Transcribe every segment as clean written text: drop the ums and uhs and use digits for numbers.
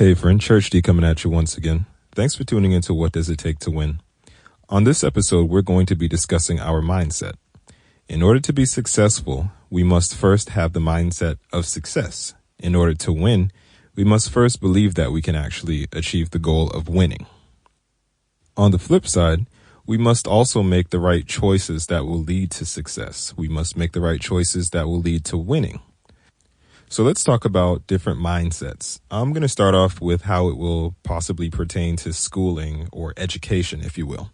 Hey friend, Church D coming at you once again. Thanks for tuning into What Does It Take to Win? On this episode, we're going to be discussing our mindset. In order to be successful, we must first have the mindset of success. In order to win, we must first believe that we can actually achieve the goal of winning. On the flip side, we must also make the right choices that will lead to success. We must make the right choices that will lead to winning. So let's talk about different mindsets. I'm going to start off with how it will possibly pertain to schooling or education, if you will.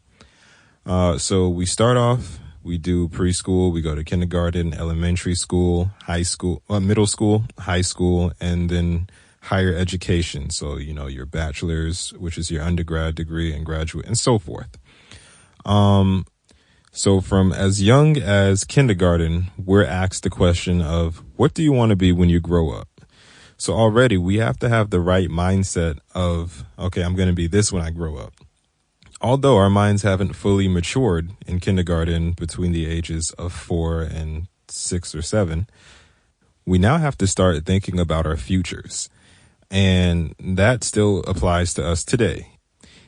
So we start off, we do preschool, we go to kindergarten, elementary school, high school, middle school, high school, and then higher education. So, your bachelor's, which is your undergrad degree, and graduate, and so forth. So from as young as kindergarten, we're asked the question of, what do you want to be when you grow up? So already we have to have the right mindset of, okay, I'm going to be this when I grow up. Although our minds haven't fully matured in kindergarten between the ages of 4 and 6 or 7, we now have to start thinking about our futures. And that still applies to us today.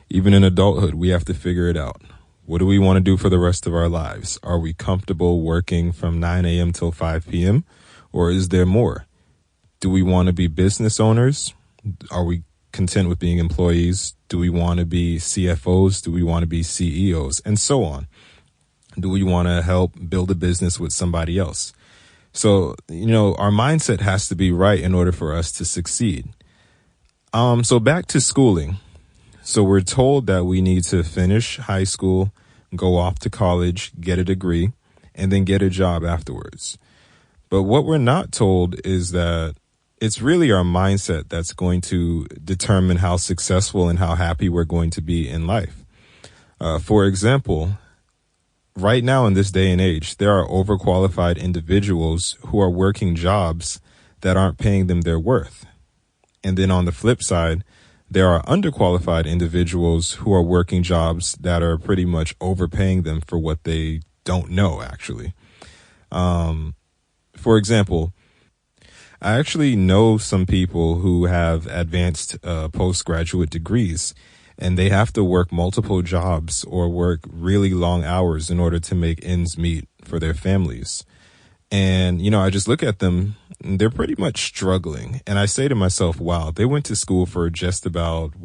Even in adulthood, we have to figure it out. What do we want to do for the rest of our lives? Are we comfortable working from 9 a.m. till 5 p.m.? Or is there more? Do we want to be business owners? Are we content with being employees? Do we want to be CFOs? Do we want to be CEOs? And so on. Do we want to help build a business with somebody else? So, our mindset has to be right in order for us to succeed. So back to schooling. So we're told that we need to finish high school, go off to college, get a degree, and then get a job afterwards. But what we're not told is that it's really our mindset that's going to determine how successful and how happy we're going to be in life. For example, right now in this day and age, there are overqualified individuals who are working jobs that aren't paying them their worth. And then on the flip side, there are underqualified individuals who are working jobs that are pretty much overpaying them for what they don't know, actually. For example, I actually know some people who have advanced postgraduate degrees, and they have to work multiple jobs or work really long hours in order to make ends meet for their families. And, I just look at them, and they're pretty much struggling. And I say to myself, wow, they went to school for just about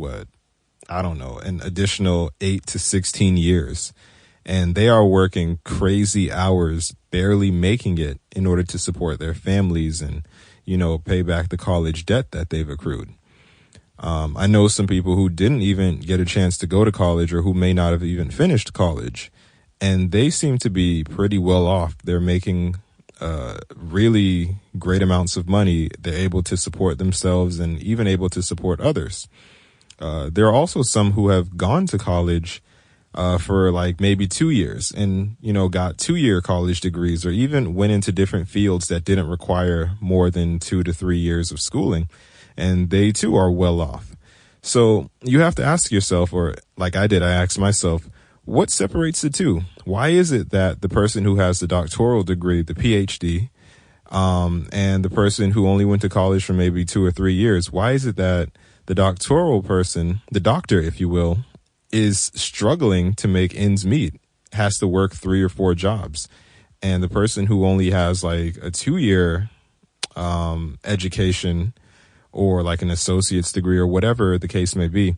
an additional 8 to 16 years. And they are working crazy hours, barely making it in order to support their families and, pay back the college debt that they've accrued. I know some people who didn't even get a chance to go to college or who may not have even finished college. And they seem to be pretty well off. They're making really great amounts of money. They're able to support themselves and even able to support others. There are also some who have gone to college for like maybe 2 years and, got 2-year college degrees or even went into different fields that didn't require more than 2 to 3 years of schooling. And they too are well off. So you have to ask yourself, or like I did, I asked myself, what separates the two? Why is it that the person who has the doctoral degree, the PhD, and the person who only went to college for maybe 2 or 3 years, why is it that the doctoral person, the doctor, if you will, is struggling to make ends meet, has to work 3 or 4 jobs, and the person who only has like a 2-year education or like an associate's degree or whatever the case may be,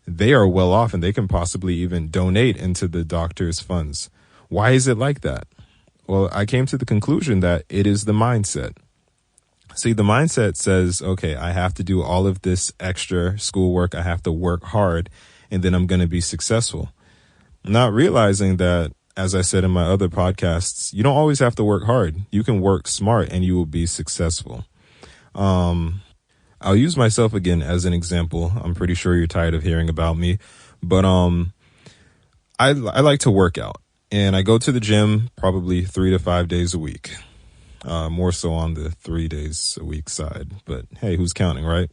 they are well off and they can possibly even donate into the doctor's funds. Why is it like that? Well, I came to the conclusion that it is the mindset. See, the mindset says, okay, I have to do all of this extra schoolwork. I have to work hard and then I'm going to be successful. Not realizing that, as I said in my other podcasts, you don't always have to work hard. You can work smart and you will be successful. I'll use myself again as an example. I'm pretty sure you're tired of hearing about me, but I like to work out, and I go to the gym probably 3 to 5 days a week, more so on the 3 days a week side. But hey, who's counting, right?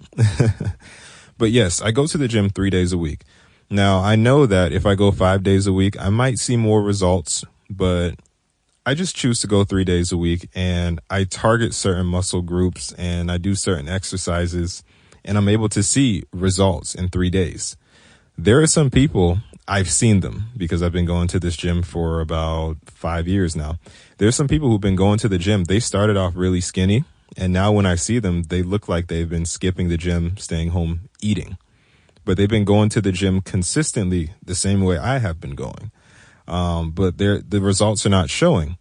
But yes, I go to the gym 3 days a week. Now, I know that if I go 5 days a week, I might see more results, but I just choose to go 3 days a week, and I target certain muscle groups and I do certain exercises, and I'm able to see results in 3 days. There are some people, I've seen them because I've been going to this gym for about 5 years now. There's some people who've been going to the gym. They started off really skinny, and now when I see them, they look like they've been skipping the gym, staying home, eating. But they've been going to the gym consistently the same way I have been going. But the results are not showing.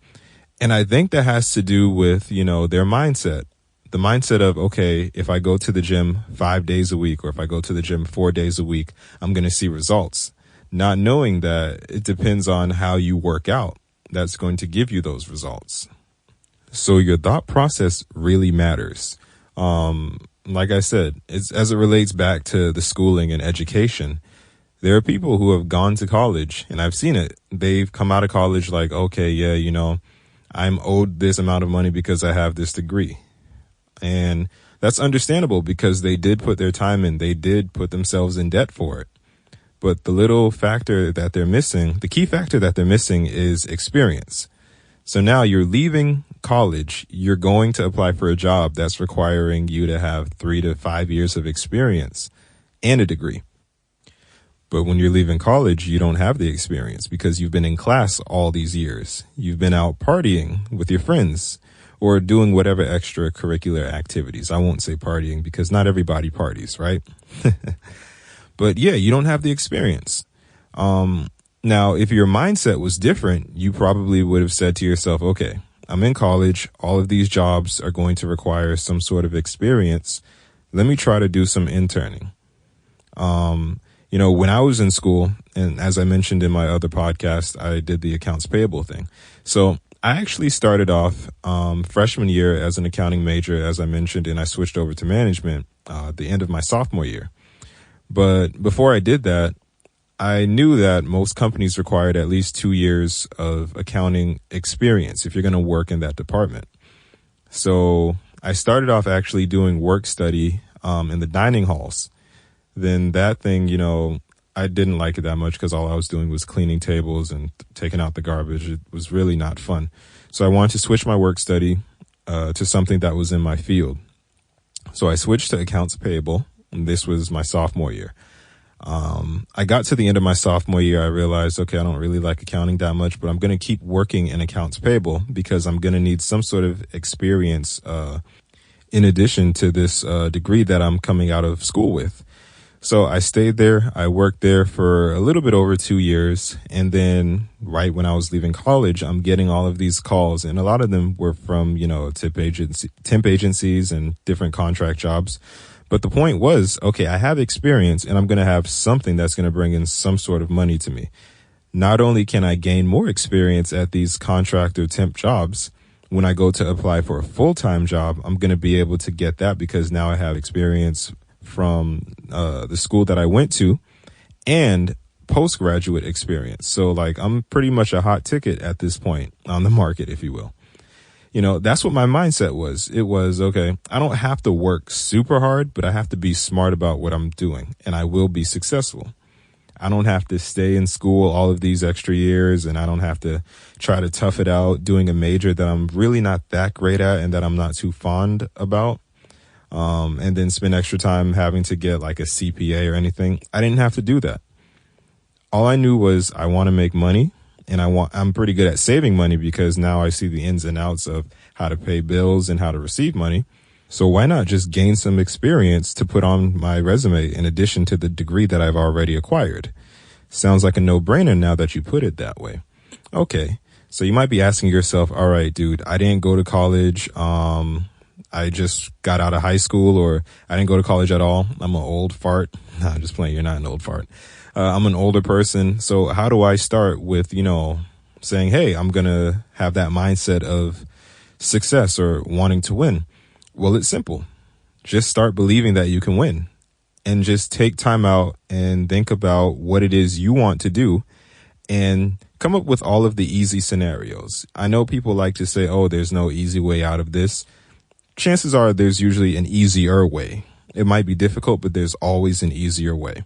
And I think that has to do with, their mindset. The mindset of, okay, if I go to the gym 5 days a week, or if I go to the gym 4 days a week, I'm going to see results. Not knowing that it depends on how you work out. That's going to give you those results. So your thought process really matters. Like I said, as it relates back to the schooling and education, there are people who have gone to college, and I've seen it. They've come out of college like, okay, yeah, I'm owed this amount of money because I have this degree. And that's understandable because they did put their time in. They did put themselves in debt for it. But the little factor that they're missing, the key factor that they're missing is experience. So now you're leaving college, you're going to apply for a job that's requiring you to have 3 to 5 years of experience and a degree. But when you're leaving college, you don't have the experience because you've been in class all these years. You've been out partying with your friends or doing whatever extracurricular activities. I won't say partying because not everybody parties, right? But yeah, you don't have the experience. Now, if your mindset was different, you probably would have said to yourself, okay, I'm in college. All of these jobs are going to require some sort of experience. Let me try to do some interning. When I was in school, and as I mentioned in my other podcast, I did the accounts payable thing. So I actually started off freshman year as an accounting major, as I mentioned, and I switched over to management at the end of my sophomore year. But before I did that, I knew that most companies required at least 2 years of accounting experience if you're going to work in that department. So I started off actually doing work study in the dining halls. Then that thing, I didn't like it that much because all I was doing was cleaning tables and taking out the garbage. It was really not fun. So I wanted to switch my work study to something that was in my field. So I switched to accounts payable, and this was my sophomore year. I got to the end of my sophomore year. I realized, okay, I don't really like accounting that much, but I'm going to keep working in accounts payable because I'm going to need some sort of experience in addition to this degree that I'm coming out of school with. So I stayed there. I worked there for a little bit over 2 years. And then right when I was leaving college, I'm getting all of these calls. And a lot of them were from, temp agencies and different contract jobs. But the point was, okay, I have experience and I'm going to have something that's going to bring in some sort of money to me. Not only can I gain more experience at these contract or temp jobs, when I go to apply for a full-time job, I'm going to be able to get that because now I have experience from the school that I went to and postgraduate experience. So I'm pretty much a hot ticket at this point on the market, if you will. That's what my mindset was. It was, okay, I don't have to work super hard, but I have to be smart about what I'm doing and I will be successful. I don't have to stay in school all of these extra years and I don't have to try to tough it out doing a major that I'm really not that great at and that I'm not too fond about. And then spend extra time having to get like a CPA or anything. I didn't have to do that. All I knew was I want to make money. And I'm pretty good at saving money because now I see the ins and outs of how to pay bills and how to receive money. So why not just gain some experience to put on my resume in addition to the degree that I've already acquired? Sounds like a no-brainer now that you put it that way. Okay, so you might be asking yourself, all right, dude, I didn't go to college. I just got out of high school, or I didn't go to college at all. I'm an old fart. Nah, I'm just playing. You're not an old fart. I'm an older person. So how do I start with, saying, hey, I'm going to have that mindset of success or wanting to win? Well, it's simple. Just start believing that you can win and just take time out and think about what it is you want to do and come up with all of the easy scenarios. I know people like to say, oh, there's no easy way out of this. Chances are there's usually an easier way. It might be difficult, but there's always an easier way.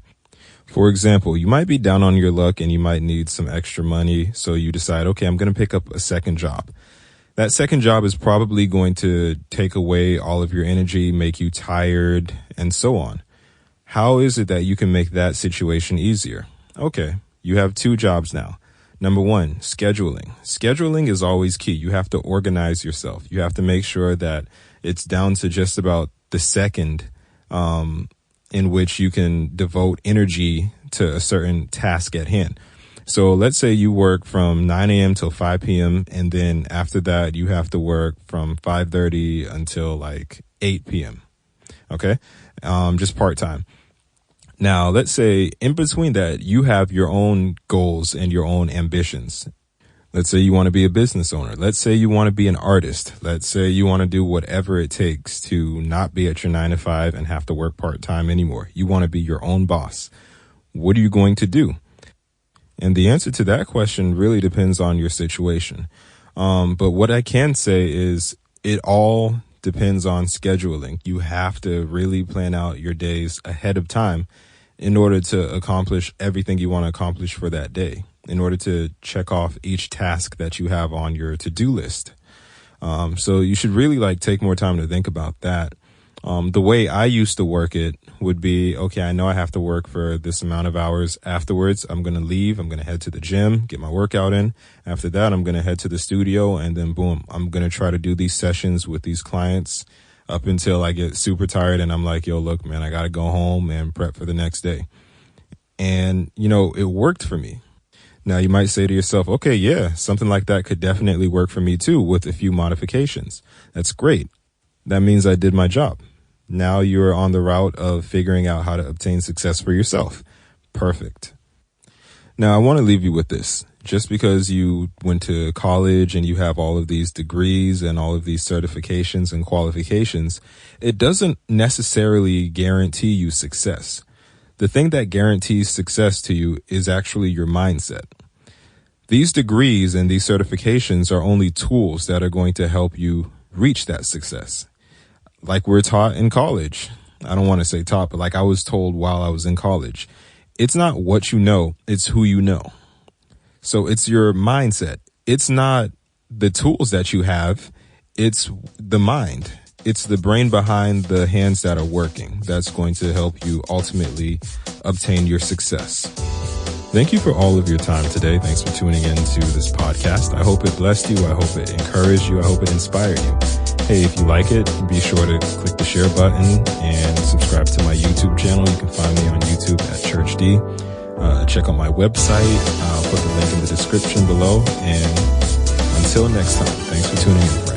For example, you might be down on your luck and you might need some extra money. So you decide, okay, I'm going to pick up a second job. That second job is probably going to take away all of your energy, make you tired, and so on. How is it that you can make that situation easier? Okay, you have 2 jobs now. Number 1, scheduling. Scheduling is always key. You have to organize yourself. You have to make sure that it's down to just about the second in which you can devote energy to a certain task at hand. So let's say you work from 9 a.m. till 5 p.m. and then after that you have to work from 5:30 until like 8 p.m. Okay, just part time. Now, let's say in between that, you have your own goals and your own ambitions. Let's say you want to be a business owner. Let's say you want to be an artist. Let's say you want to do whatever it takes to not be at your 9 to 5 and have to work part-time anymore. You want to be your own boss. What are you going to do? And the answer to that question really depends on your situation. But what I can say is it all depends on scheduling. You have to really plan out your days ahead of time in order to accomplish everything you want to accomplish for that day, in order to check off each task that you have on your to-do list. So you should really take more time to think about that. The way I used to work it would be, okay, I know I have to work for this amount of hours. Afterwards, I'm going to leave. I'm going to head to the gym, get my workout in. After that, I'm going to head to the studio, and then boom, I'm going to try to do these sessions with these clients up until I get super tired and I'm like, yo, look, man, I got to go home and prep for the next day. And, it worked for me. Now, you might say to yourself, okay, yeah, something like that could definitely work for me too with a few modifications. That's great. That means I did my job. Now you're on the route of figuring out how to obtain success for yourself. Perfect. Now, I want to leave you with this. Just because you went to college and you have all of these degrees and all of these certifications and qualifications, it doesn't necessarily guarantee you success. The thing that guarantees success to you is actually your mindset. These degrees and these certifications are only tools that are going to help you reach that success. Like we're taught in college. I don't want to say taught, but like I was told while I was in college. It's not what you know, it's who you know. So it's your mindset. It's not the tools that you have. It's the mind. It's the brain behind the hands that are working that's going to help you ultimately obtain your success. Thank you for all of your time today. Thanks for tuning in to this podcast. I hope it blessed you. I hope it encouraged you. I hope it inspired you. Hey, if you like it, be sure to click the share button and subscribe to my YouTube channel. You can find me on YouTube at Church D. Check out my website. I'll put the link in the description below. And until next time, thanks for tuning in.